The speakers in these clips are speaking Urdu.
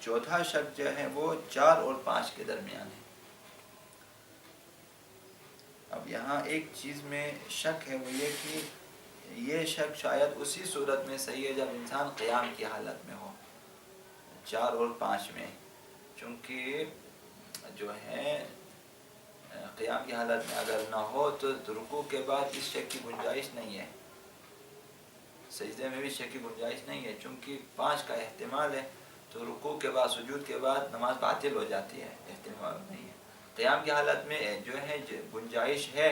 چوتھا شک جو ہے وہ 4 اور 5 کے درمیان ہے۔ اب یہاں ایک چیز میں شک ہے، وہ یہ کہ یہ شک شاید اسی صورت میں صحیح ہے جب انسان قیام کی حالت میں ہو، 4 اور 5 میں، چونکہ جو ہے قیام کی حالت میں اگر نہ ہو تو رکوع کے بعد اس شک کی گنجائش نہیں ہے، سجدے میں بھی شک کی گنجائش نہیں ہے، چونکہ 5 کا احتمال ہے تو رکوع کے بعد سجود کے بعد نماز باطل ہو جاتی ہے، احتمال نہیں ہے۔ قیام کی حالت میں جو ہے گنجائش ہے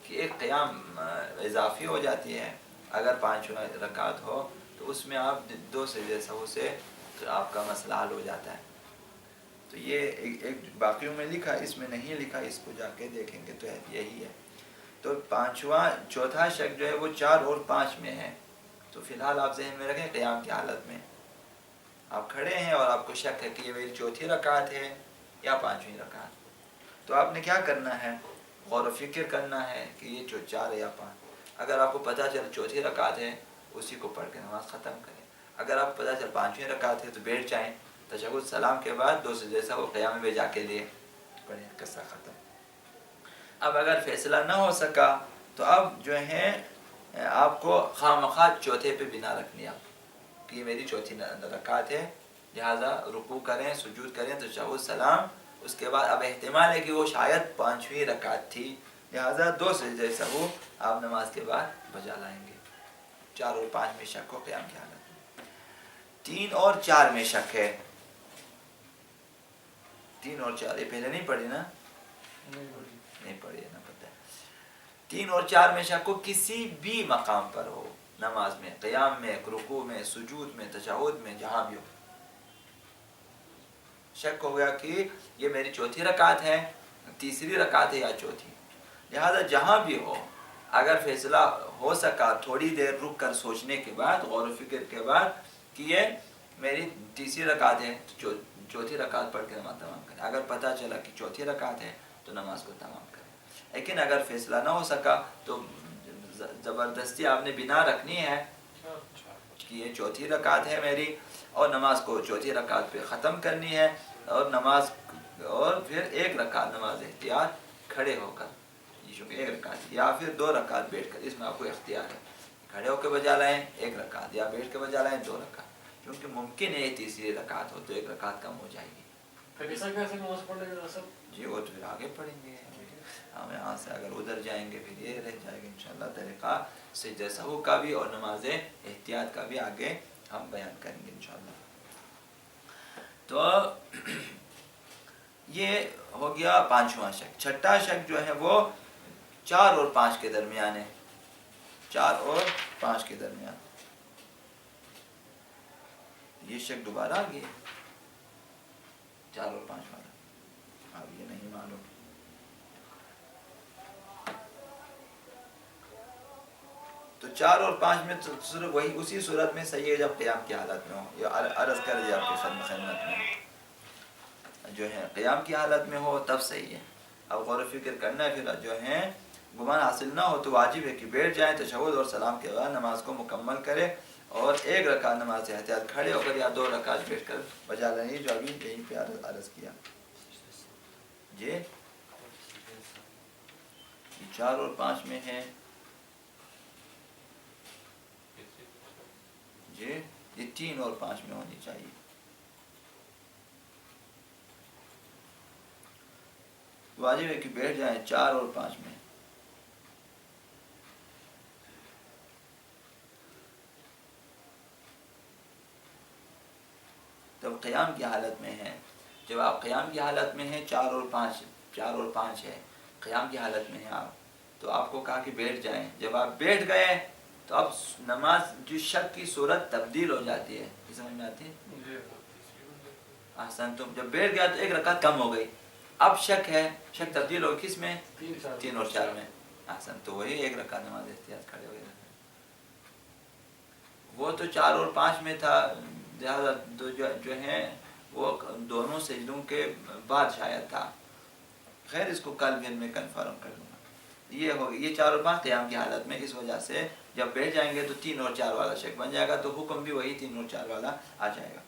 کہ ایک قیام اضافی ہو جاتی ہے، اگر 5 رکعت ہو تو اس میں آپ 2 سجدے سہو سے آپ کا مسئلہ حل ہو جاتا ہے۔ تو یہ ایک باقیوں میں لکھا، اس میں نہیں لکھا، اس کو جا کے دیکھیں گے تو یہی ہے۔ تو چوتھا شک جو ہے وہ 4 اور 5 میں ہے، تو فی الحال آپ ذہن میں رکھیں قیام کی حالت میں آپ کھڑے ہیں اور آپ کو شک ہے کہ یہ میری چوتھی رکعت ہے یا 5ویں رکعت، تو آپ نے کیا کرنا ہے؟ غور و فکر کرنا ہے کہ یہ 4 یا 5۔ اگر آپ کو پتہ چل چوتھی رکعت ہے اسی کو پڑھ کے نماز ختم کریں، اگر آپ کو پتہ چل 5ویں رکعت ہے تو بیٹھ جائیں، تشہد سلام کے بعد 2 سجدے سہو قیام میں جا کے لیے پڑھیں، قصہ ختم۔ اب اگر فیصلہ نہ ہو سکا تو اب جو ہے آپ کو خواہ چوتھے پہ بنا رکھنی ہے کہ یہ میری چوتھی رکعت ہے، لہٰذا رکوع کریں، سجود کریں، تشہد سلام، اس کے بعد اب احتمال ہے کہ وہ شاید 5ویں رکعت تھی، لہٰذا 2 سجدے سہو آپ نماز کے بعد بجا لائیں گے۔ 4 اور 5 میں شک ہو قیام کی حالت میں۔ 3 اور 4 میں شک ہے، 3 اور 4 یہ پہلے نہیں پڑھی نا؟ نہیں پڑھی ہے نا، پتہ ہے۔ 3 اور 4 میں شک ہو کسی بھی مقام پر ہو، نماز میں، قیام میں، رکوع میں، سجود میں، تشہد میں، جہاں بھی ہو، شک ہو گیا کہ یہ میری چوتھی رکعت ہے، تیسری رکعت ہے یا چوتھی، لہذا جہاں بھی ہو اگر فیصلہ ہو سکا تھوڑی دیر رک کر سوچنے کے بعد، غور و فکر کے بعد کہ یہ میری تیسری رکعت ہے تو چوتھی رکعت پڑھ کے نماز تمام کریں، اگر پتہ چلا کہ چوتھی رکعت ہے تو نماز کو تمام کریں۔ لیکن اگر فیصلہ نہ ہو سکا تو زبردستی آپ نے بنا رکھنی ہے کہ یہ چوتھی رکعت ہے میری، اور نماز کو چوتھی رکعت پہ ختم کرنی ہے، اور پھر 1 رکعت نماز احتیاط کھڑے ہو کر، چونکہ 1 رکعت یا پھر 2 رکعت بیٹھ کر، اس میں آپ کو اختیار ہے، کھڑے ہو کے بجا لائیں 1 رکعت یا بیٹھ کے بجا لائیں 2 رکعت، کیونکہ ممکن ہے تیسری رکعت ہو تو 1 رکعت کم ہو جائے گی۔ جی وہ تو پھر آگے پڑھیں گے، ہم یہاں سے اگر ادھر جائیں گے پھر یہ رہ جائے گا انشاءاللہ طریقہ سجدہ سہو کا بھی اور نماز احتیاط کا بھی آگے ہم بیان کریں گے انشاءاللہ۔ تو یہ ہو گیا 5واں شک۔ 6واں شک جو ہے وہ 4 اور 5 کے درمیان ہے، 4 اور 5 کے درمیان، یہ شک دوبارہ آ گیا 4 اور 5 والا، اب یہ نہیں معلوم۔ تو 4 اور 5 میں صرف وہی اسی صورت میں صحیح ہے جب قیام کی حالت میں ہو، یا عرض کر دیا آپ کے خدمت میں، جو ہے قیام کی حالت میں ہو تب صحیح ہے۔ اب غور و فکر کرنا ہے، پھر جو ہے گمان حاصل نہ ہو تو واجب ہے کہ بیٹھ جائیں، تشہد اور سلام کے بعد نماز کو مکمل کرے اور 1 رکعت نماز احتیاط کھڑے ہو کر یا 2 رکعت بیٹھ کر بجا لیں، جو ابھی یہیں پہ عرض کیا۔ جی 4 اور 5 میں ہے، جی یہ 3 اور 5 میں ہونی چاہیے۔ واجب ہے کہ بیٹھ جائیں 4 اور 5 میں۔ جب قیام کی حالت میں ہے، جب آپ قیام کی حالت میں ہیں 4 اور 5 ہے، قیام کی حالت میں ہیں آپ، تو آپ کو کہا کہ بیٹھ جائیں، جب آپ بیٹھ گئے تو اب نماز جو شک کی صورت تبدیل ہو جاتی ہے، سمجھ میں آتی ہے؟ احسن، تم جب بیٹھ گیا تو 1 رکعت کم ہو گئی، اب شک ہے، شک تبدیل ہو کس میں؟ 3 اور 4 میں۔ احسن، تو وہی 1 رکعت نماز احتیاط کھڑے ہو گئے، وہ تو 4 اور 5 میں تھا، لہٰذا جو ہیں وہ دونوں سجدوں کے بعد شاید تھا، خیر اس کو کل بھی میں کنفرم کر دوں گا۔ یہ ہو یہ 4 اور 5 قیام کی حالت میں، اس وجہ سے جب بیٹھ جائیں گے تو 3 اور 4 والا شک بن جائے گا، تو حکم بھی وہی 3 اور 4 والا آ جائے گا۔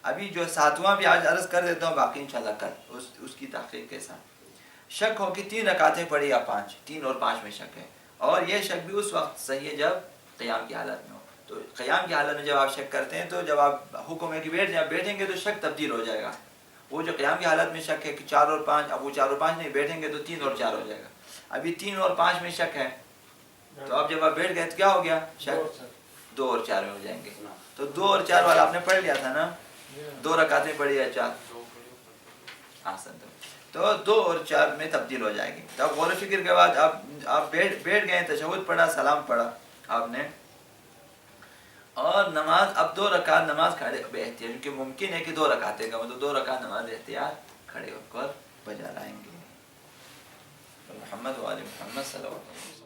ابھی جو ساتواں بھی آج عرض کر دیتا ہوں، باقی انشاءاللہ کل اس کی تحقیق کے ساتھ. شک ہو کہ 3 رکعتیں پڑھی یا 5، 3 اور 5 میں شک ہے، اور یہ شک بھی اس وقت صحیح ہے جب قیام کی حالت میں ہو. تو قیام کی حالت میں جب آپ شک کرتے ہیں تو جب آپ حکم ہے کہ بیٹھیں گے تو شک تبدیل ہو جائے گا. وہ جو قیام کی حالت میں شک ہے کہ 4 اور 5، اب وہ 4 اور 5 نہیں، بیٹھیں گے تو 3 اور 4 ہو جائے گا. ابھی 3 اور 5 میں شک ہے، تو اب جب آپ بیٹھ گئے تو کیا ہو گیا؟ شک 2 اور 4 میں ہو جائیں گے. تو 2 اور 4 والا آپ نے پڑھ لیا تھا نا، 2 رکعتیں پڑھی یا 4؟ تو 2 اور 4 میں تبدیل ہو جائے گی. تب غور و فکر کے بعد آپ بیٹھ گئے، تشہد پڑھا، سلام پڑھا آپ نے، اور نماز اب 2 رکعت نماز کھڑے احتیاط، کیونکہ ممکن ہے کہ 2 رکعتیں کا تو 2 رکعت نماز احتیاط کھڑے ہو کر بجا لائیں گے. محمد وآل محمد صلی اللہ علیہ وسلم.